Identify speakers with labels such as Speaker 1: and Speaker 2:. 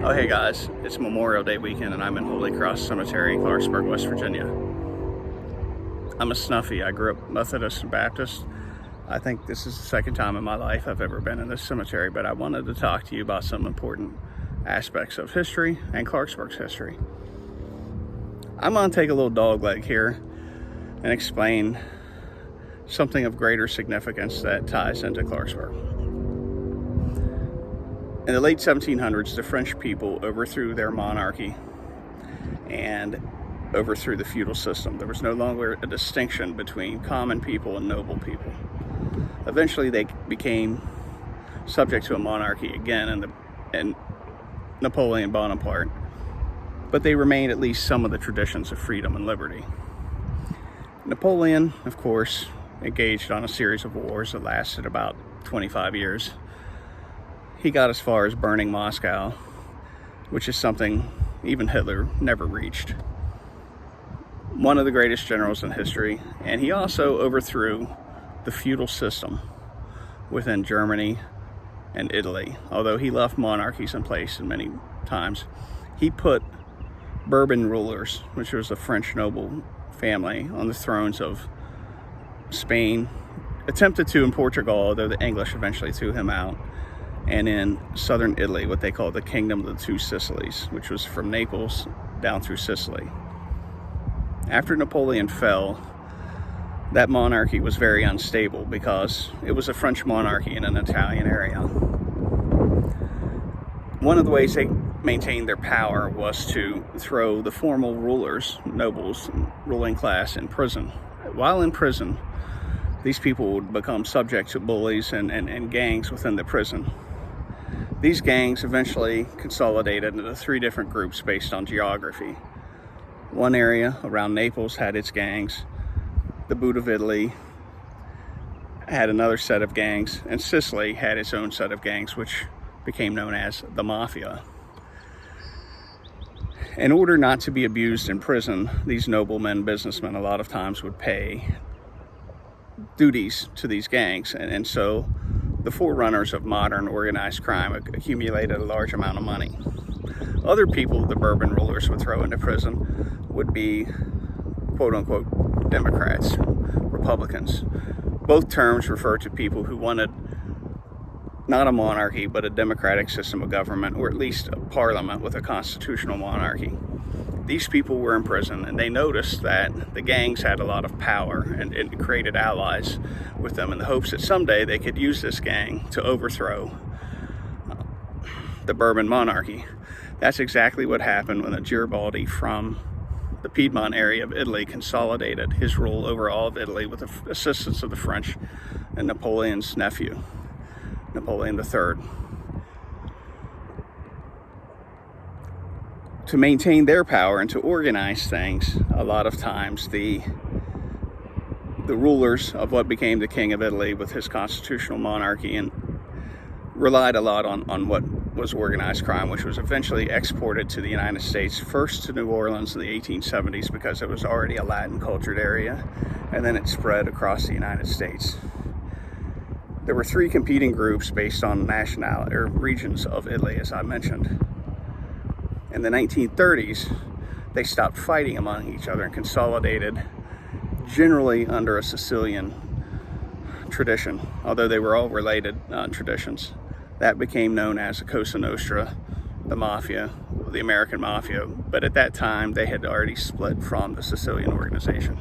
Speaker 1: Oh hey guys, it's Memorial Day weekend and I'm in Holy Cross Cemetery, Clarksburg, West Virginia. I'm a snuffy. I grew up Methodist and Baptist. I think this is the second time in my life I've ever been in this cemetery, but I wanted to talk to you about some important aspects of history and Clarksburg's history. I'm gonna take a little dog leg here and explain something of greater significance that ties into Clarksburg. In the late 1700s, the French people overthrew their monarchy and overthrew the feudal system. There was no longer a distinction between common people and noble people. Eventually, they became subject to a monarchy again in Napoleon Bonaparte, but they remained at least some of the traditions of freedom and liberty. Napoleon, of course, engaged on a series of wars that lasted about 25 years. He got as far as burning Moscow, which is something even Hitler never reached. One of the greatest generals in history, and he also overthrew the feudal system within Germany and Italy. Although he left monarchies in place in many times, he put Bourbon rulers, which was a French noble family, on the thrones of Spain, attempted to in Portugal, although the English eventually threw him out, and in southern Italy, what they call the Kingdom of the Two Sicilies, which was from Naples down through Sicily. After Napoleon fell, that monarchy was very unstable because it was a French monarchy in an Italian area. One of the ways they maintained their power was to throw the formal rulers, nobles, ruling class in prison. While in prison, these people would become subject to bullies and gangs within the prison. These gangs eventually consolidated into three different groups based on geography. One area around Naples had its gangs, the boot of Italy had another set of gangs, and Sicily had its own set of gangs, which became known as the Mafia. In order not to be abused in prison, these noblemen, businessmen, a lot of times would pay duties to these gangs, and so the forerunners of modern organized crime accumulated a large amount of money. Other people the Bourbon rulers would throw into prison would be quote-unquote Democrats, Republicans. Both terms refer to people who wanted not a monarchy, but a democratic system of government, or at least a parliament with a constitutional monarchy. These people were in prison, and they noticed that the gangs had a lot of power and created allies with them in the hopes that someday they could use this gang to overthrow the Bourbon monarchy. That's exactly what happened when the Garibaldi from the Piedmont area of Italy consolidated his rule over all of Italy with the assistance of the French and Napoleon's nephew, Napoleon III. To maintain their power and to organize things, a lot of times the rulers of what became the King of Italy with his constitutional monarchy and relied a lot on what was organized crime, which was eventually exported to the United States, first to New Orleans in the 1870s because it was already a Latin cultured area, and then it spread across the United States. There were three competing groups based on nationality or regions of Italy, as I mentioned. In the 1930s, they stopped fighting among each other and consolidated generally under a Sicilian tradition, although they were all related traditions. That became known as the Cosa Nostra, the Mafia, the American Mafia, but at that time they had already split from the Sicilian organization.